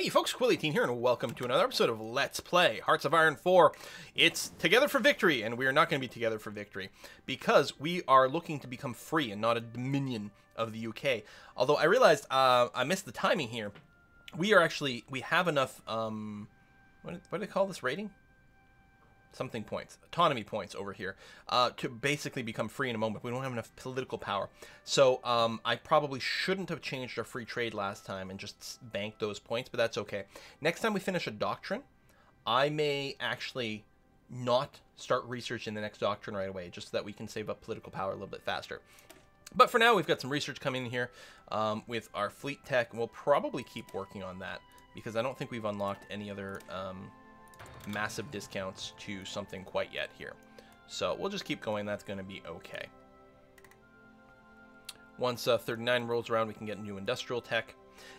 Hey folks, Quilly18 here, and welcome to another episode of Let's Play Hearts of Iron 4. It's Together for Victory, and we are not going to be together for victory, because we are looking to become free and not a dominion of the UK. Although I realized I missed the timing here. We have enough, what do they call this rating? Something points, autonomy points over here, to basically become free in a moment. We don't have enough political power. So I probably shouldn't have changed our free trade last time and just banked those points, but that's okay. Next time we finish a doctrine, I may actually not start researching the next doctrine right away, just so that we can save up political power a little bit faster. But for now, we've got some research coming in here with our fleet tech, and we'll probably keep working on that, because I don't think we've unlocked any other massive discounts to something quite yet here. So we'll just keep going. That's going to be okay. Once 39 rolls around, we can get new industrial tech.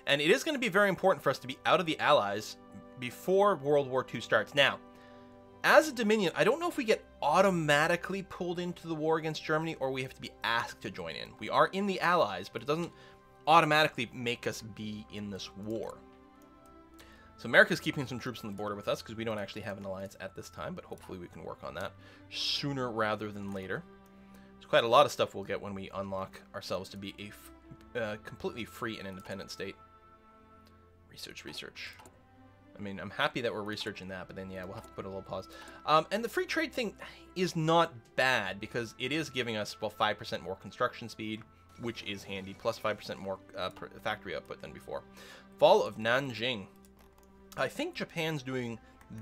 And it is going to be very important for us to be out of the Allies before World War II starts. Now, as a Dominion, I don't know if we get automatically pulled into the war against Germany or we have to be asked to join in. We are in the Allies, but it doesn't automatically make us be in this war. So America's keeping some troops on the border with us because we don't actually have an alliance at this time, but hopefully we can work on that sooner rather than later. There's quite a lot of stuff we'll get when we unlock ourselves to be a completely free and independent state. Research. I mean, I'm happy that we're researching that, but then, yeah, we'll have to put a little pause. And the free trade thing is not bad because it is giving us, well, 5% more construction speed, which is handy, plus 5% more factory output than before. Fall of Nanjing. I think Japan's doing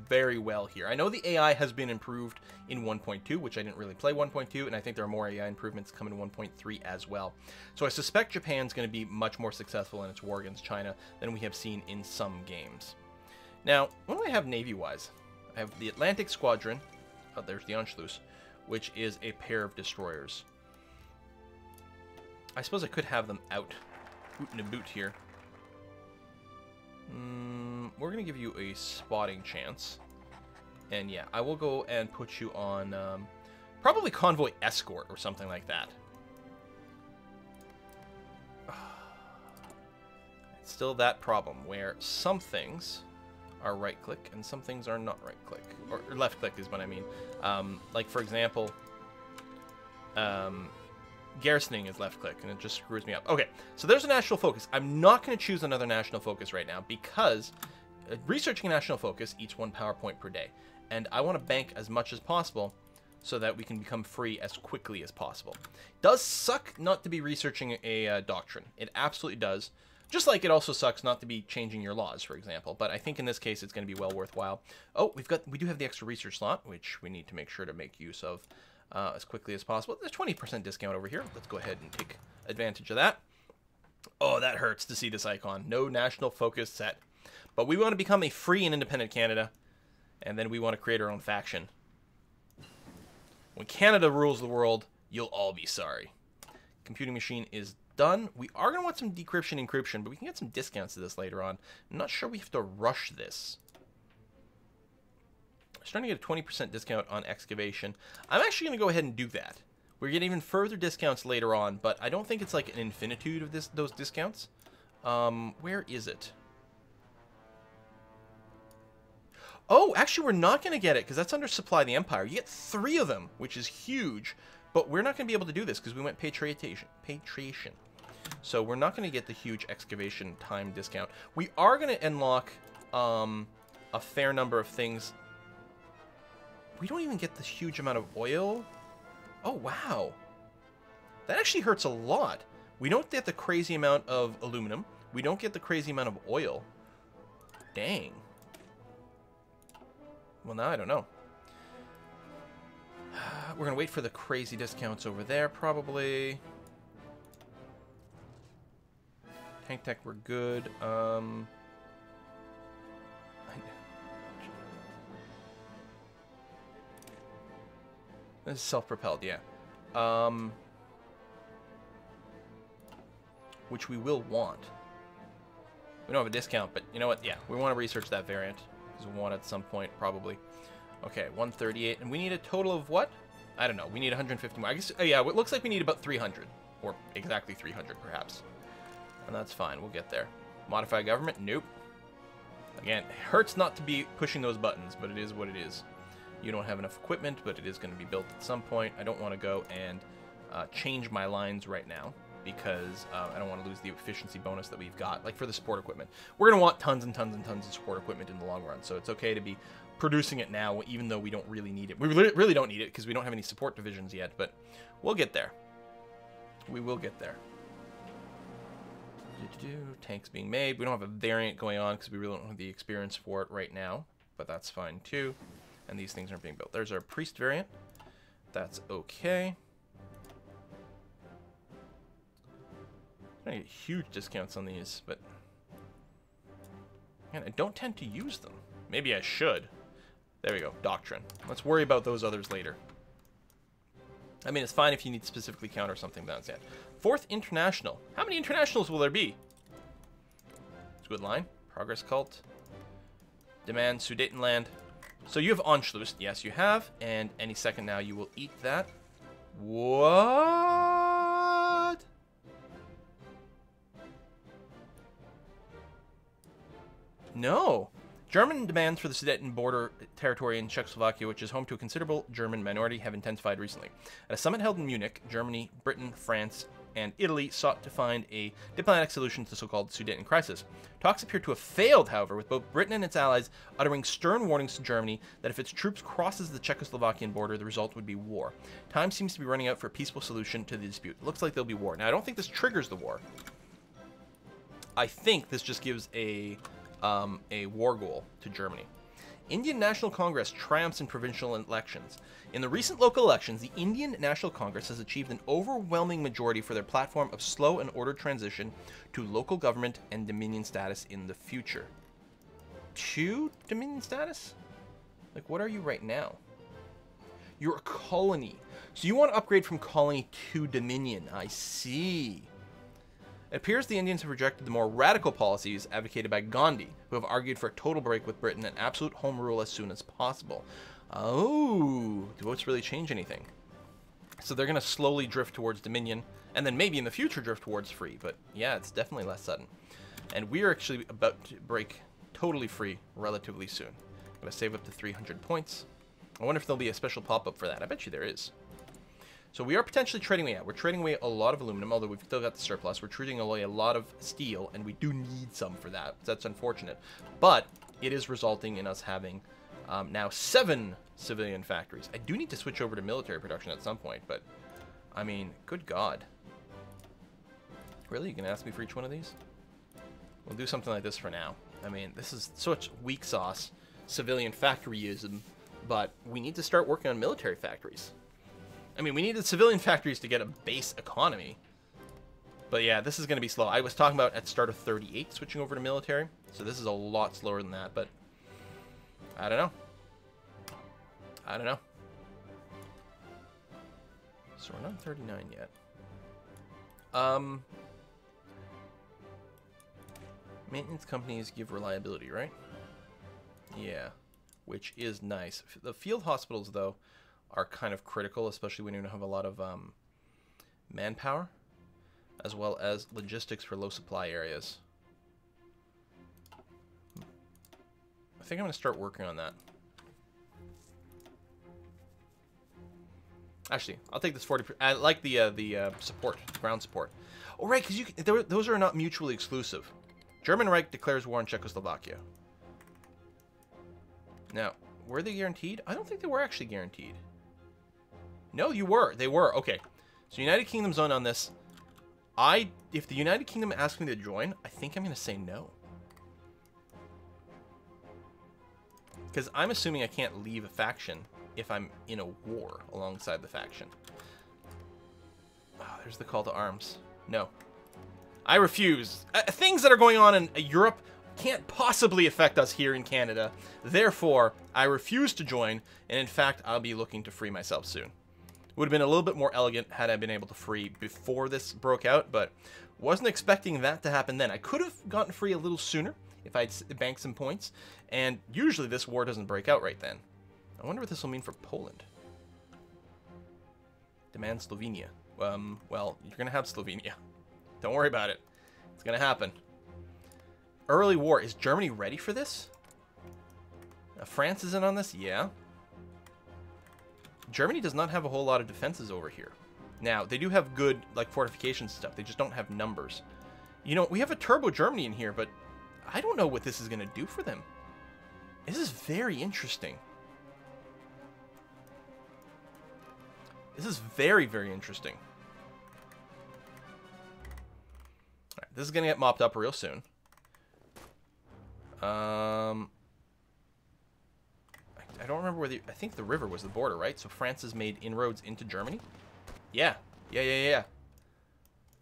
very well here. I know the AI has been improved in 1.2, which I didn't really play 1.2, and I think there are more AI improvements coming in 1.3 as well. So I suspect Japan's going to be much more successful in its war against China than we have seen in some games. Now, what do I have Navy-wise? I have the Atlantic Squadron. Oh, there's the Anschluss, which is a pair of destroyers. I suppose I could have them out in a boot here. We're going to give you a spotting chance. And yeah, I will go and put you on probably convoy escort or something like that. It's still that problem where some things are right click and some things are not right click. Or left click is what I mean. Like for example, Garrisoning is left click and it just screws me up. Okay, so there's a national focus. I'm not going to choose another national focus right now because researching a national focus eats 1 power point per day. And I want to bank as much as possible so that we can become free as quickly as possible. It does suck not to be researching a doctrine. It absolutely does. Just like it also sucks not to be changing your laws, for example. But I think in this case it's going to be well worthwhile. Oh, we do have the extra research slot, which we need to make sure to make use of as quickly as possible. There's 20% discount over here. Let's go ahead and take advantage of that. Oh, that hurts to see this icon. No national focus set. But we want to become a free and independent Canada, and then we want to create our own faction. When Canada rules the world, you'll all be sorry. Computing machine is done. We are going to want some decryption encryption, but we can get some discounts to this later on. I'm not sure we have to rush this. We're starting to get a 20% discount on excavation. I'm actually going to go ahead and do that. We're getting even further discounts later on, but I don't think it's like an infinitude of those discounts. Where is it? Oh, actually, we're not going to get it because that's under Supply the Empire. You get 3 of them, which is huge, but we're not going to be able to do this because we went patriation. So we're not going to get the huge excavation time discount. We are going to unlock a fair number of things. We don't even get this huge amount of oil. Oh, wow. That actually hurts a lot. We don't get the crazy amount of aluminum. We don't get the crazy amount of oil. Dang. Well, now I don't know. We're going to wait for the crazy discounts over there, probably. Tank tech, we're good. This is self-propelled, yeah. Which we will want. We don't have a discount, but you know what? Yeah, we want to research that variant. Because we want it at some point, probably. Okay, 138. And we need a total of what? I don't know. We need 150 more. I guess, yeah, it looks like we need about 300. Or exactly 300, perhaps. And that's fine. We'll get there. Modify government? Nope. Again, it hurts not to be pushing those buttons, but it is what it is. You don't have enough equipment, but it is going to be built at some point. I don't want to go and change my lines right now because I don't want to lose the efficiency bonus that we've got. Like for the support equipment, we're going to want tons and tons and tons of support equipment in the long run. So it's okay to be producing it now, even though we don't really need it. We really don't need it because we don't have any support divisions yet, but we'll get there. We will get there. Tanks being made. We don't have a variant going on because we really don't have the experience for it right now, but that's fine too. And these things aren't being built. There's our priest variant. That's okay. I get huge discounts on these, but man, I don't tend to use them. Maybe I should. There we go. Doctrine. Let's worry about those others later. I mean, it's fine if you need to specifically counter something that's yet. 4th International. How many internationals will there be? It's a good line. Progress Cult. Demand Sudetenland. So you have Anschluss. Yes, you have. And any second now you will eat that. What? No. German demands for the Sudeten border territory in Czechoslovakia, which is home to a considerable German minority, have intensified recently. At a summit held in Munich, Germany, Britain, France, and Italy sought to find a diplomatic solution to the so-called Sudeten crisis. Talks appear to have failed, however, with both Britain and its allies uttering stern warnings to Germany that if its troops crosses the Czechoslovakian border, the result would be war. Time seems to be running out for a peaceful solution to the dispute. It looks like there'll be war. Now, I don't think this triggers the war. I think this just gives a war goal to Germany. Indian National Congress triumphs in provincial elections. In the recent local elections, the Indian National Congress has achieved an overwhelming majority for their platform of slow and ordered transition to local government and dominion status in the future. To dominion status? Like, what are you right now? You're a colony. So you want to upgrade from colony to dominion. I see. It appears the Indians have rejected the more radical policies advocated by Gandhi, who have argued for a total break with Britain and absolute home rule as soon as possible. Oh, do votes really change anything? So they're going to slowly drift towards Dominion, and then maybe in the future drift towards free. But yeah, it's definitely less sudden. And we are actually about to break totally free relatively soon. I'm going to save up to 300 points. I wonder if there'll be a special pop-up for that. I bet you there is. So we are potentially trading away. We're trading away a lot of aluminum, although we've still got the surplus. We're trading away a lot of steel, and we do need some for that. That's unfortunate. But it is resulting in us having now 7 civilian factories. I do need to switch over to military production at some point, but I mean, good God. Really? You can ask me for each one of these? We'll do something like this for now. I mean, this is such weak sauce, civilian factoryism, but we need to start working on military factories. I mean, we needed civilian factories to get a base economy. But yeah, this is going to be slow. I was talking about at start of 38 switching over to military. So this is a lot slower than that, but I don't know. I don't know. So we're not 39 yet. Maintenance companies give reliability, right? Yeah, which is nice. The field hospitals, though, are kind of critical, especially when you don't have a lot of manpower, as well as logistics for low supply areas. I think I'm going to start working on that. Actually, I'll take this 40%. I like the support, ground support. Oh, right, because those are not mutually exclusive. German Reich declares war on Czechoslovakia. Now, were they guaranteed? I don't think they were actually guaranteed. No, you were. They were. Okay. So United Kingdom's on this. If the United Kingdom asks me to join, I think I'm going to say no. Because I'm assuming I can't leave a faction if I'm in a war alongside the faction. Oh, there's the call to arms. No. I refuse. Things that are going on in Europe can't possibly affect us here in Canada. Therefore, I refuse to join, and in fact, I'll be looking to free myself soon. Would have been a little bit more elegant had I been able to free before this broke out, but wasn't expecting that to happen then. I could have gotten free a little sooner if I'd banked some points, and usually this war doesn't break out right then. I wonder what this will mean for Poland. Demand Slovenia. Well, you're going to have Slovenia. Don't worry about it. It's going to happen. Early war. Is Germany ready for this? France is in on this? Yeah. Germany does not have a whole lot of defenses over here. Now, they do have good, like, fortification stuff. They just don't have numbers. You know, we have a Turbo Germany in here, but I don't know what this is going to do for them. This is very interesting. This is very, very interesting. All right, this is going to get mopped up real soon. I don't remember where I think the river was the border, right? So France has made inroads into Germany? Yeah. Yeah.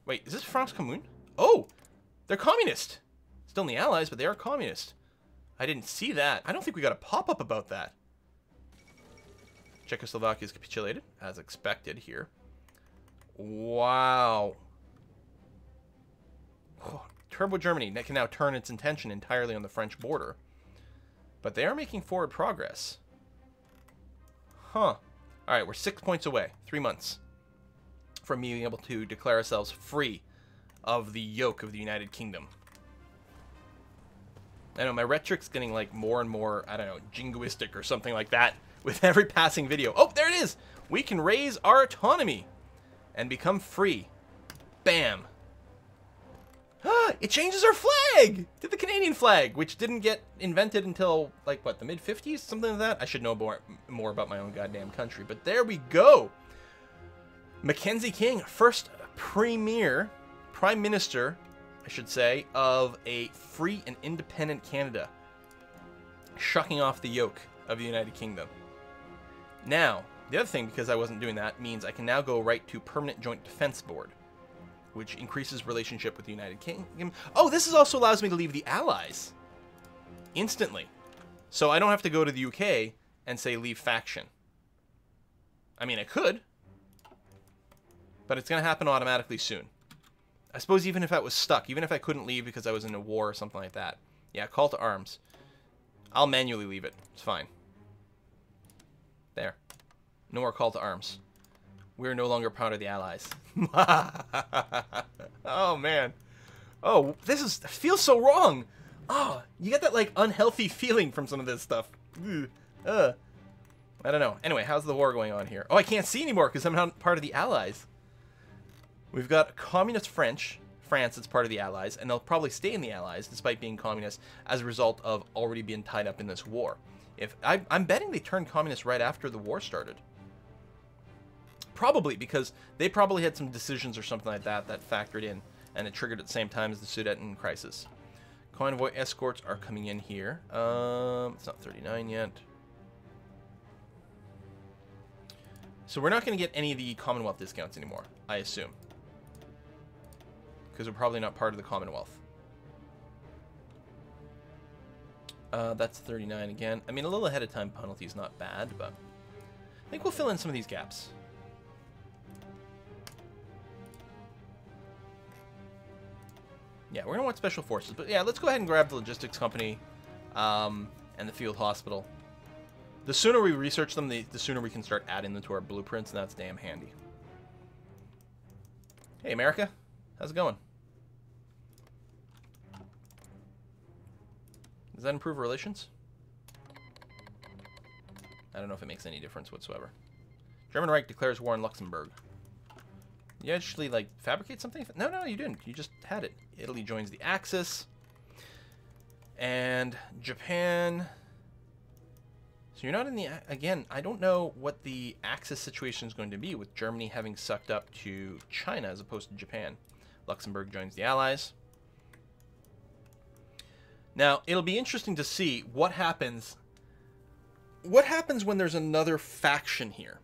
Wait, is this France Commune? Oh! They're communist! Still in the Allies, but they are communist. I didn't see that. I don't think we got a pop-up about that. Czechoslovakia has capitulated, as expected here. Wow. Oh, Turbo Germany can now turn its attention entirely on the French border. But they are making forward progress. Huh. Alright, we're 6 points away. 3 months. From being able to declare ourselves free of the yoke of the United Kingdom. I know, my rhetoric's getting, like, more and more, I don't know, jingoistic or something like that with every passing video. Oh, there it is! We can raise our autonomy and become free. Bam! It changes our flag to the Canadian flag, which didn't get invented until, like, what, the mid-50s? Something like that? I should know more about my own goddamn country, but there we go! Mackenzie King, first prime minister, I should say, of a free and independent Canada, shucking off the yoke of the United Kingdom. Now, the other thing, because I wasn't doing that, means I can now go right to Permanent Joint Defense Board, which increases relationship with the United Kingdom. Oh, this also allows me to leave the Allies instantly. So I don't have to go to the UK and say leave faction. I mean, I could, but it's going to happen automatically soon. I suppose even if I was stuck, even if I couldn't leave because I was in a war or something like that. Yeah, call to arms. I'll manually leave it. It's fine. There. No more call to arms. We're no longer part of the Allies. Oh, man. Oh, feels so wrong. Oh, you get that, like, unhealthy feeling from some of this stuff. I don't know. Anyway, how's the war going on here? Oh, I can't see anymore because I'm not part of the Allies. We've got communist France that's part of the Allies, and they'll probably stay in the Allies despite being communist as a result of already being tied up in this war. I'm betting they turned communist right after the war started. Probably, because they probably had some decisions or something like that that factored in, and it triggered at the same time as the Sudeten crisis. Convoy escorts are coming in here. It's not 39 yet. So we're not going to get any of the Commonwealth discounts anymore, I assume. Because we're probably not part of the Commonwealth. That's 39 again. I mean, a little ahead of time penalty is not bad, but I think we'll fill in some of these gaps. Yeah, we're going to want special forces. But yeah, let's go ahead and grab the logistics company and the field hospital. The sooner we research them, the sooner we can start adding them to our blueprints, and that's damn handy. Hey, America. How's it going? Does that improve relations? I don't know if it makes any difference whatsoever. German Reich declares war on Luxembourg. You actually, like, fabricate something? No, you didn't. You just had it. Italy joins the Axis. And Japan. So you're not in the... Again, I don't know what the Axis situation is going to be with Germany having sucked up to China as opposed to Japan. Luxembourg joins the Allies. Now, it'll be interesting to see what happens. What happens when there's another faction here?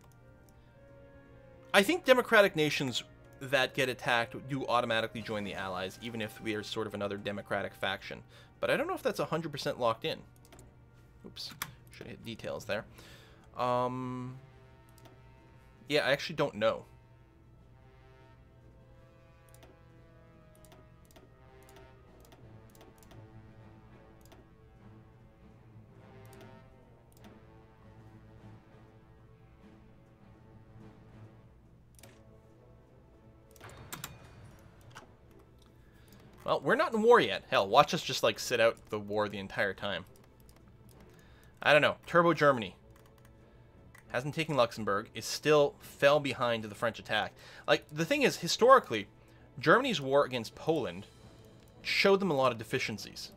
I think democratic nations that get attacked do automatically join the Allies, even if we are sort of another democratic faction. But I don't know if that's 100% locked in. Oops. Should have hit details there. Yeah, I actually don't know. Well, we're not in war yet. Hell, watch us just, like, sit out the war the entire time. I don't know. Turbo Germany. Hasn't taken Luxembourg. Is still fell behind to the French attack. Like, the thing is, historically, Germany's war against Poland showed them a lot of deficiencies.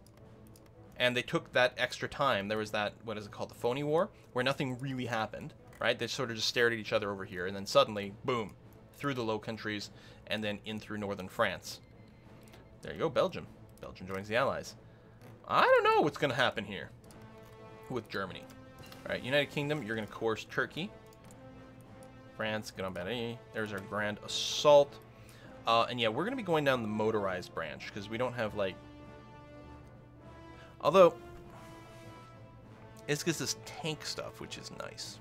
And they took that extra time. There was that, what is it called, the phony war, where nothing really happened, right? They sort of just stared at each other over here, and then suddenly, boom, through the Low Countries, and then in through northern France. There you go, Belgium. Belgium joins the Allies. I don't know what's going to happen here with Germany. All right, United Kingdom, you're going to coerce Turkey. France, get on Bani. There's our grand assault. And yeah, we're going to be going down the motorized branch, because we don't have, like... Although, it's just this tank stuff, which is nice.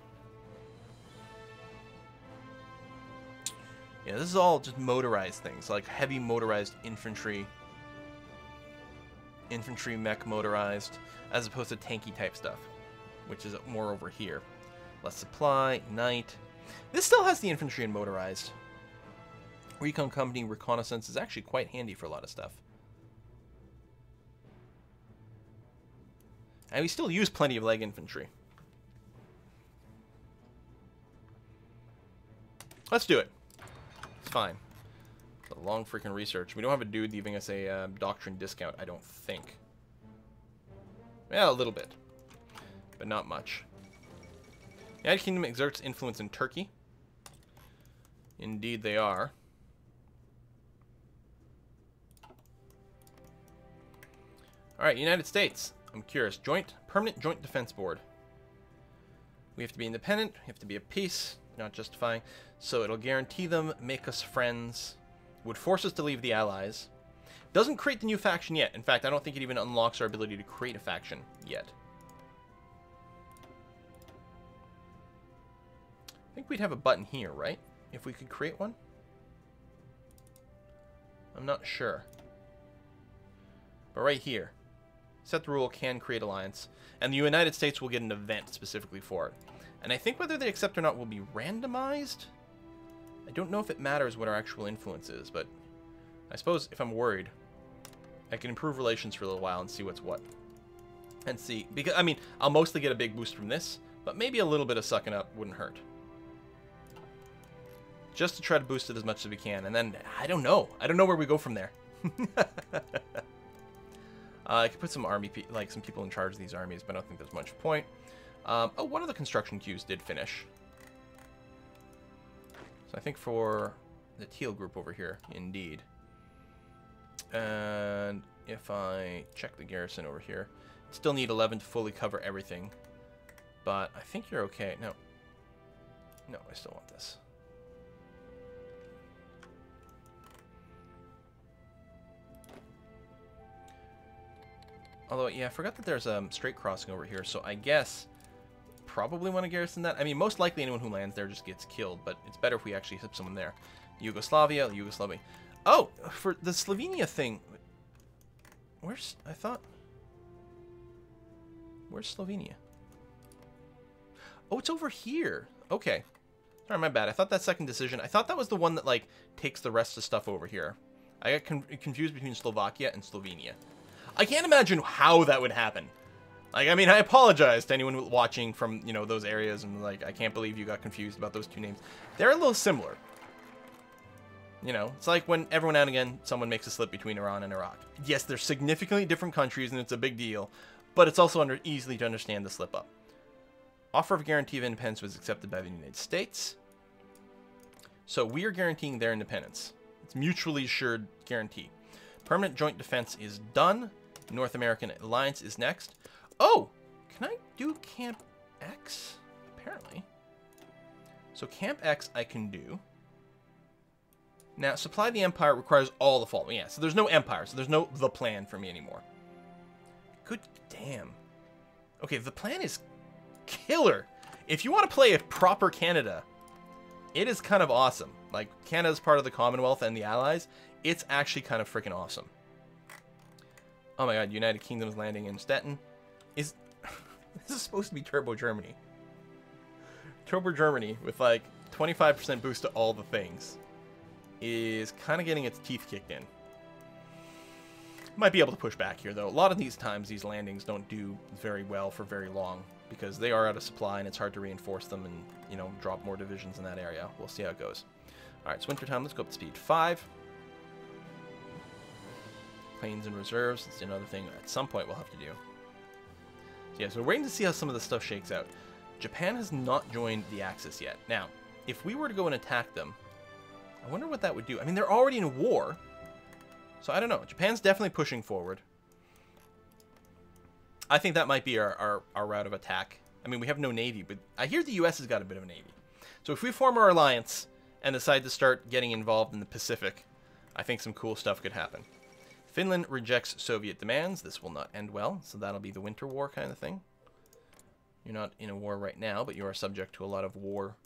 Yeah, this is all just motorized things, like heavy motorized infantry. Infantry mech motorized, as opposed to tanky type stuff, which is more over here. Less supply, night. This still has the infantry and motorized. Recon company reconnaissance is actually quite handy for a lot of stuff. And we still use plenty of leg infantry. Let's do it. It's fine. It's a long freaking research. We don't have a dude giving us a doctrine discount, I don't think. Yeah, a little bit. But not much. The United Kingdom exerts influence in Turkey. Indeed they are. Alright, United States. I'm curious. Permanent Joint Defense Board. We have to be independent. We have to be at peace. Not justifying. So it'll guarantee them, make us friends. Would force us to leave the Allies. Doesn't create the new faction yet. In fact, I don't think it even unlocks our ability to create a faction yet. I think we'd have a button here, right? If we could create one? I'm not sure. But right here. Set the rule, can create alliance. And the United States will get an event specifically for it. And I think whether they accept or not will be randomized. I don't know if it matters what our actual influence is, but I suppose if I'm worried, I can improve relations for a little while and see what's what. And see, because, I mean, I'll mostly get a big boost from this, but maybe a little bit of sucking up wouldn't hurt. Just to try to boost it as much as we can, and then, I don't know. I don't know where we go from there. I could put some some people in charge of these armies, but I don't think there's much point. Oh, one of the construction queues did finish. So I think for the teal group over here, indeed. And if I check the garrison over here, still need 11 to fully cover everything. But I think you're okay. No. No, I still want this. Although, yeah, I forgot that there's a straight crossing over here, so I guess probably want to garrison that. I mean, most likely anyone who lands there just gets killed, but it's better if we actually hit someone there. Yugoslavia. Oh, for the Slovenia thing. Where's Slovenia? Oh, it's over here. Okay. Sorry, my bad. I thought that second decision, I thought that was the one that, like, takes the rest of the stuff over here. I got confused between Slovakia and Slovenia. I can't imagine how that would happen. Like, I mean, I apologize to anyone watching from, you know, those areas, and, like, I can't believe you got confused about those two names. They're a little similar. You know, it's like when every now and again someone makes a slip between Iran and Iraq. Yes, they're significantly different countries, and it's a big deal, but it's also easily to understand the slip-up. Offer of guarantee of independence was accepted by the United States. So we are guaranteeing their independence. It's mutually assured guarantee. Permanent joint defense is done. North American alliance is next. Oh, can I do Camp X? Apparently. So Camp X I can do. Now, supply the empire requires all the following. Yeah, so there's no empire, so there's no the plan for me anymore. Good damn. Okay, the plan is killer. If you want to play a proper Canada, it is kind of awesome. Like, Canada's part of the Commonwealth and the Allies. It's actually kind of freaking awesome. Oh my god, United Kingdom's landing in Stettin. This is supposed to be Turbo Germany. Turbo Germany with like 25% boost to all the things is kind of getting its teeth kicked in. Might be able to push back here, though. A lot of these times, these landings don't do very well for very long because they are out of supply and it's hard to reinforce them and, you know, drop more divisions in that area. We'll see how it goes. All right, it's wintertime. Let's go up to speed 5. Planes and reserves. That's another thing at some point we'll have to do. So, yeah, so we're waiting to see how some of this stuff shakes out. Japan has not joined the Axis yet. Now, if we were to go and attack them, I wonder what that would do. I mean, they're already in war. So I don't know. Japan's definitely pushing forward. I think that might be our route of attack. I mean, we have no navy, but I hear the U.S. has got a bit of a navy. So if we form our alliance and decide to start getting involved in the Pacific, I think some cool stuff could happen. Finland rejects Soviet demands. This will not end well, so that'll be the winter war kind of thing. You're not in a war right now, but you are subject to a lot of war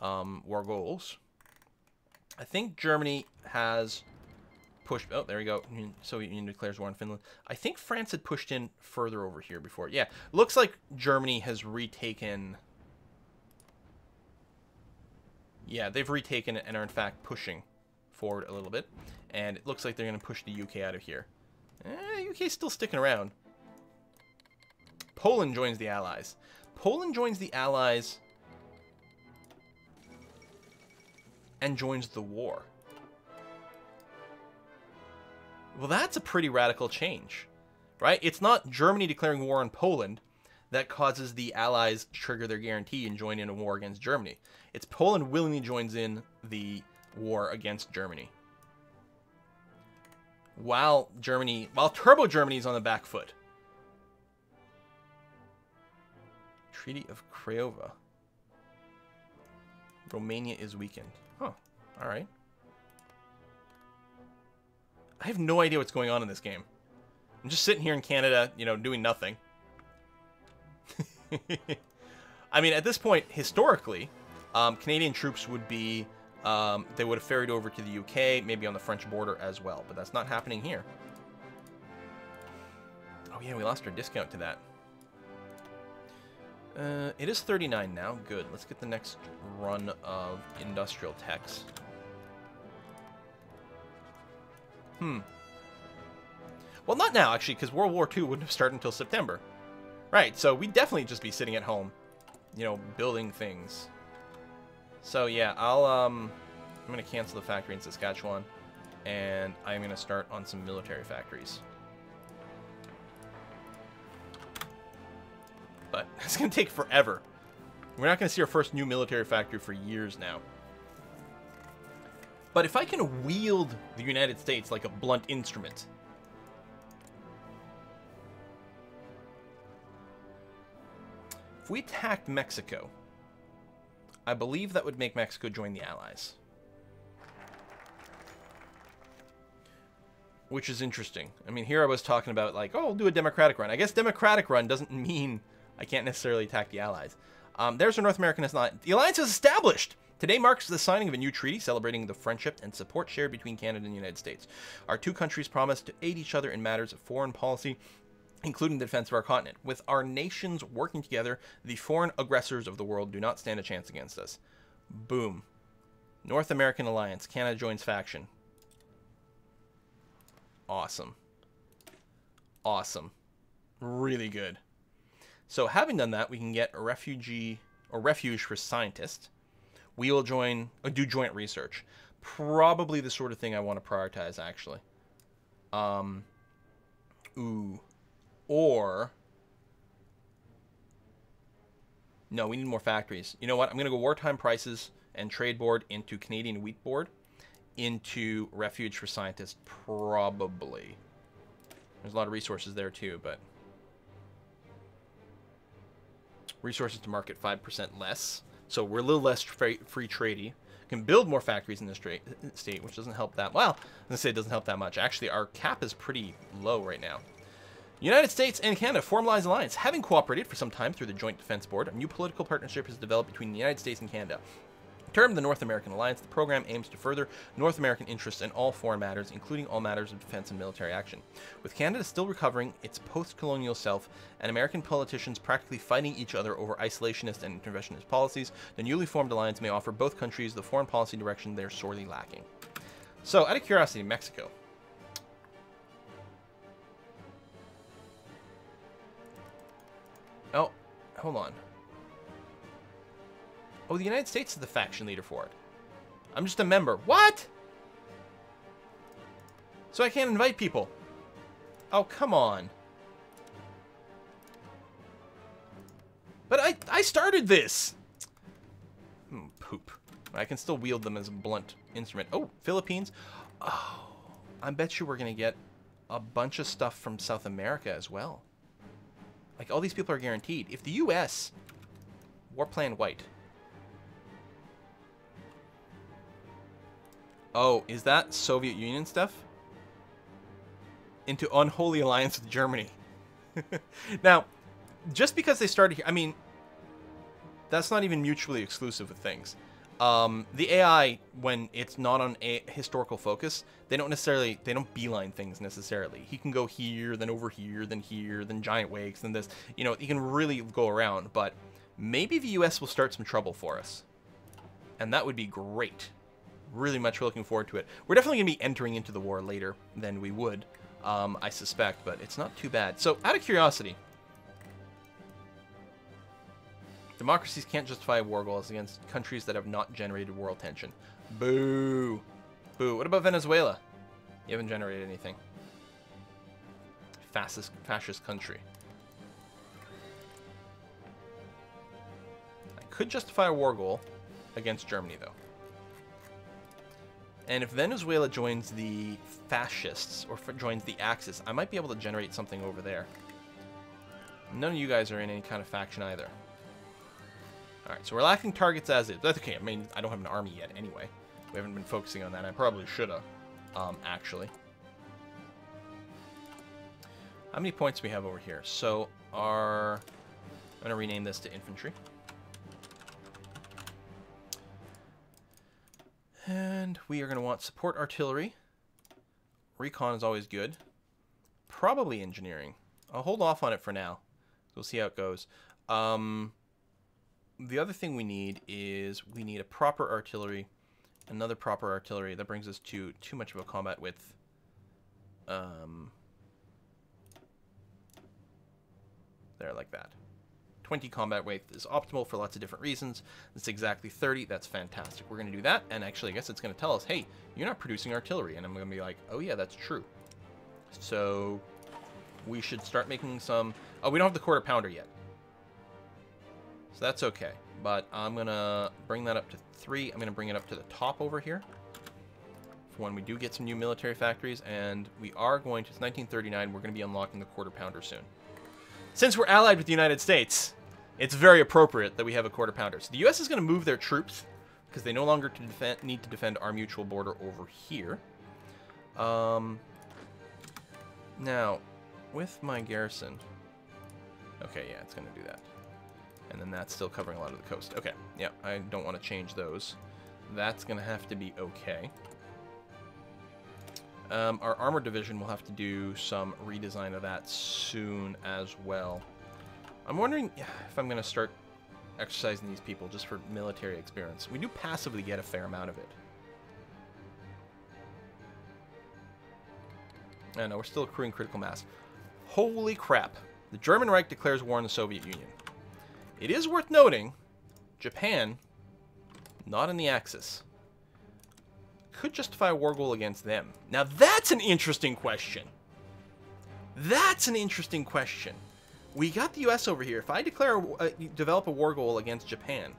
goals. I think Germany has pushed... Oh, there we go. Soviet Union declares war on Finland. I think France had pushed in further over here before. Yeah, looks like Germany has retaken... Yeah, they've retaken it and are in fact pushing forward a little bit. And it looks like they're going to push the UK out of here. UK's still sticking around. Poland joins the Allies. Poland joins the Allies and joins the war. Well, that's a pretty radical change, right? It's not Germany declaring war on Poland that causes the Allies to trigger their guarantee and join in a war against Germany. It's Poland willingly joins in the war against Germany. While Turbo Germany is on the back foot. Treaty of Craiova. Romania is weakened. Huh. All right. I have no idea what's going on in this game. I'm just sitting here in Canada, you know, doing nothing. I mean, at this point, historically, Canadian troops would be... they would have ferried over to the UK, maybe on the French border as well. But that's not happening here. Oh, yeah, we lost our discount to that. It is 39 now. Good. Let's get the next run of industrial techs. Well, not now, actually, because World War II wouldn't have started until September. Right, so we'd definitely just be sitting at home, you know, building things. So, yeah, I'm going to cancel the factory in Saskatchewan, and I'm going to start on some military factories. But it's going to take forever. We're not going to see our first new military factory for years now. But if I can wield the United States like a blunt instrument... If we attacked Mexico, I believe that would make Mexico join the Allies. Which is interesting. I mean, here I was talking about, like, oh, I'll do a democratic run. I guess democratic run doesn't mean I can't necessarily attack the Allies. There's our North American alliance. The alliance is established! Today marks the signing of a new treaty celebrating the friendship and support shared between Canada and the United States. Our two countries promise to aid each other in matters of foreign policy, including the defense of our continent. With our nations working together, the foreign aggressors of the world do not stand a chance against us. Boom. North American alliance. Canada joins faction. Awesome. Awesome. Really good. So having done that, we can get a refugee or refuge for scientists. We will join, do joint research. Probably the sort of thing I want to prioritize, actually. Or... No, we need more factories. You know what? I'm going to go wartime prices and trade board into Canadian wheat board into refuge for scientists, probably. There's a lot of resources there too, but... Resources to market 5% less. So we're a little less free tradey. Can build more factories in this state, which doesn't help that. Well, I was going to say it doesn't help that much. Actually, our cap is pretty low right now. United States and Canada formalize alliance. Having cooperated for some time through the Joint Defense Board, a new political partnership has developed between the United States and Canada. Termed the North American Alliance, the program aims to further North American interests in all foreign matters, including all matters of defense and military action. With Canada still recovering its post-colonial self and American politicians practically fighting each other over isolationist and interventionist policies, the newly formed alliance may offer both countries the foreign policy direction they are sorely lacking. So, out of curiosity, Mexico. Oh, hold on. Oh, the United States is the faction leader for it. I'm just a member. What? So I can't invite people. Oh, come on. But I started this. Poop. I can still wield them as a blunt instrument. Oh, Philippines. Oh, I bet you we're going to get a bunch of stuff from South America as well. Like, all these people are guaranteed. If the U.S. War Plan White. Oh, is that Soviet Union stuff? Into unholy alliance with Germany. Now, just because they started here, I mean, that's not even mutually exclusive with things. The AI, when it's not on a historical focus, they don't beeline things necessarily. He can go here, then over here, then giant wakes, then this. You know, he can really go around, but maybe the U.S. will start some trouble for us. And that would be great. Really much looking forward to it. We're definitely going to be entering into the war later than we would, I suspect, but it's not too bad. So, out of curiosity, democracies can't justify war goals against countries that have not generated world tension. Boo. Boo. What about Venezuela? You haven't generated anything. Fascist country. I could justify a war goal against Germany, though. And if Venezuela joins the fascists, or joins the Axis, I might be able to generate something over there. None of you guys are in any kind of faction either. Alright, so we're lacking targets as is. That's okay. I mean, I don't have an army yet anyway. We haven't been focusing on that. I probably should have, actually. How many points do we have over here? So, I'm going to rename this to infantry. And we are going to want support artillery. Recon is always good. Probably engineering. I'll hold off on it for now. We'll see how it goes. The other thing we need is we need a proper artillery. Another proper artillery. That brings us to too much of a combat width. There, like that. 20 combat width is optimal for lots of different reasons. It's exactly 30. That's fantastic. We're going to do that. And actually, I guess it's going to tell us, hey, you're not producing artillery. And I'm going to be like, oh, yeah, that's true. So we should start making some... Oh, we don't have the quarter pounder yet. So that's okay. But I'm going to bring that up to 3. I'm going to bring it up to the top over here for when we do get some new military factories. And we are going to... It's 1939. We're going to be unlocking the quarter pounder soon. Since we're allied with the United States, it's very appropriate that we have a quarter pounder. So the U.S. is going to move their troops because they no longer need to defend our mutual border over here. Now, with my garrison... Okay, yeah, it's going to do that. And then that's still covering a lot of the coast. Okay, yeah, I don't want to change those. That's going to have to be okay. Our armor division will have to do some redesign of that soon as well. I'm wondering if I'm going to start exercising these people just for military experience. We do passively get a fair amount of it. I know, we're still accruing critical mass. Holy crap. The German Reich declares war on the Soviet Union. It is worth noting, Japan, not in the Axis. Could justify a war goal against them. Now that's an interesting question. That's an interesting question. We got the U.S. over here. If I develop a war goal against Japan,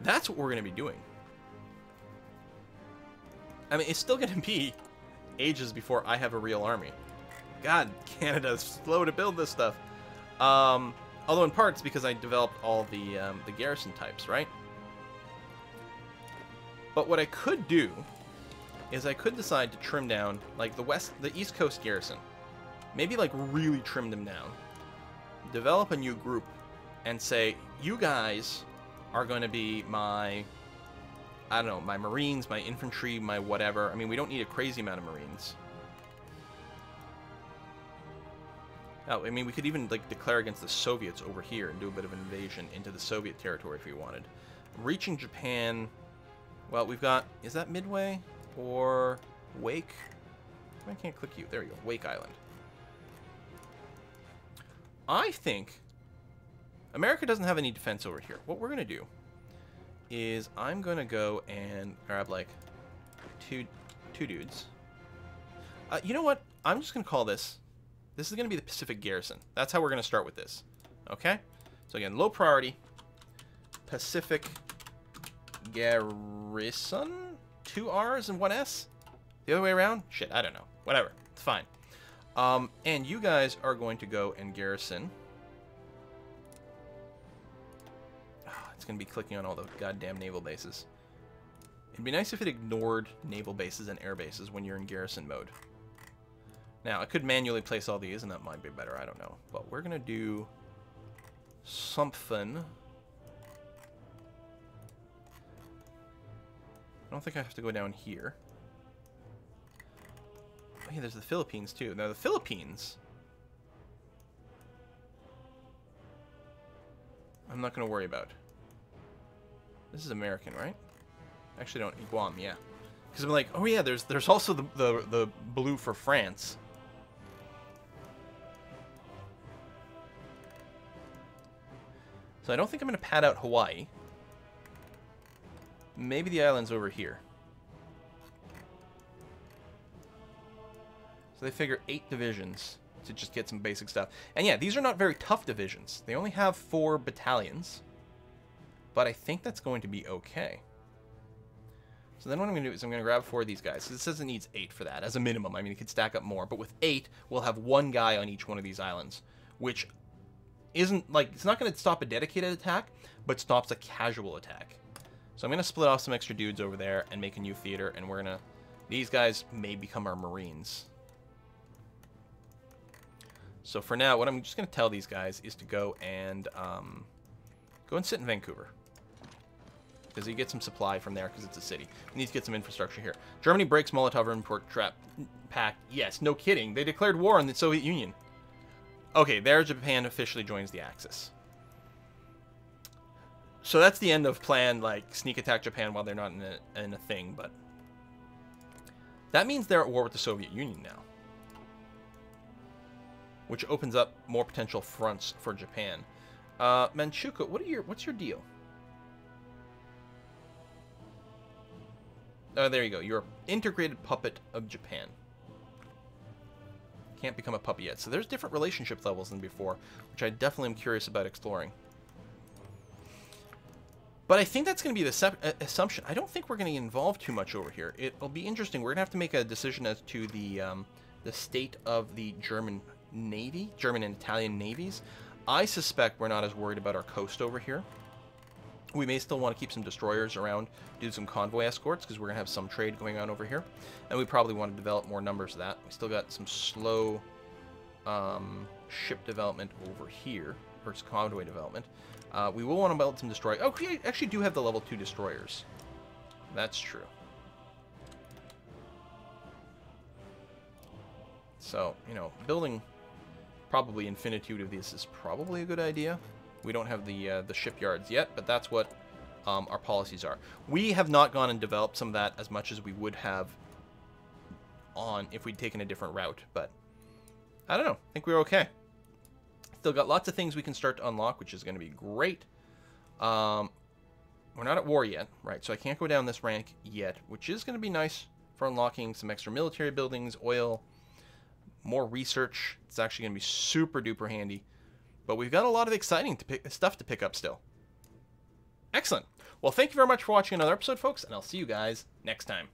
that's what we're going to be doing. I mean, it's still going to be ages before I have a real army. God, Canada's slow to build this stuff. Although in part it's because I developed all the garrison types, right? But what I could do is I could decide to trim down, like, the East Coast garrison. Maybe, like, really trim them down. Develop a new group and say, you guys are going to be my, I don't know, my Marines, my infantry, my whatever. I mean, we don't need a crazy amount of Marines. Oh, I mean, we could even, like, declare against the Soviets over here and do a bit of an invasion into the Soviet territory if we wanted. Reaching Japan... Well, we've got... Is that Midway? Or Wake? I can't click you. There you go. Wake Island. I think America doesn't have any defense over here. What we're going to do is I'm going to go and grab, like, two dudes. You know what? I'm just going to call this... This is going to be the Pacific Garrison. That's how we're going to start with this. Okay? So, again, low priority. Pacific Garrison? 2 R's and 1 S? The other way around? Shit, I don't know. Whatever. It's fine. And you guys are going to go and garrison. It's going to be clicking on all the goddamn naval bases. It'd be nice if it ignored naval bases and air bases when you're in garrison mode. Now, I could manually place all these, and that might be better. I don't know. But we're going to do something. I don't think I have to go down here. Oh, yeah, there's the Philippines, too. Now, the Philippines... I'm not going to worry about. This is American, right? Actually, don't. Guam, yeah. Because I'm like, oh, yeah, there's also the blue for France. So I don't think I'm going to pad out Hawaii. Maybe the island's over here. So they figure 8 divisions to just get some basic stuff. And yeah, these are not very tough divisions. They only have 4 battalions. But I think that's going to be okay. So then what I'm going to do is I'm going to grab 4 of these guys. Because it says it needs 8 for that, as a minimum. I mean, it could stack up more. But with 8, we'll have 1 guy on each one of these islands. Which isn't, like, it's not going to stop a dedicated attack, but stops a casual attack. So I'm going to split off some extra dudes over there and make a new theater. And we're going to... These guys may become our Marines. So for now, what I'm just going to tell these guys is to go and sit in Vancouver. Because you get some supply from there because it's a city. We need to get some infrastructure here. Germany breaks Molotov-Ribbentrop trap pact. Yes, no kidding. They declared war on the Soviet Union. Okay, there Japan officially joins the Axis. So that's the end of plan, like, sneak attack Japan while they're not in a thing, but... That means they're at war with the Soviet Union now. Which opens up more potential fronts for Japan. Manchukuo, what's your deal? Oh, there you go. You're an integrated puppet of Japan. Can't become a puppet yet. So there's different relationship levels than before, which I definitely am curious about exploring. But I think that's going to be the assumption. I don't think we're going to get involved too much over here. It'll be interesting. We're going to have to make a decision as to the state of the German Navy, German and Italian navies. I suspect we're not as worried about our coast over here. We may still want to keep some destroyers around, do some convoy escorts, because we're going to have some trade going on over here. And we probably want to develop more numbers of that. We still got some slow ship development over here, or convoy development. We will want to build some destroyers. Oh, we actually do have the level 2 destroyers. That's true. So, you know, building probably infinitude of these is probably a good idea. We don't have the shipyards yet, but that's what our policies are. We have not gone and developed some of that as much as we would have on if we'd taken a different route, but I don't know. I think we're okay. Still got lots of things we can start to unlock, which is going to be great. We're not at war yet, right? So I can't go down this rank yet, which is going to be nice for unlocking some extra military buildings, oil, more research. It's actually going to be super duper handy. But we've got a lot of exciting stuff to pick up still. Excellent. Well, thank you very much for watching another episode, folks, and I'll see you guys next time.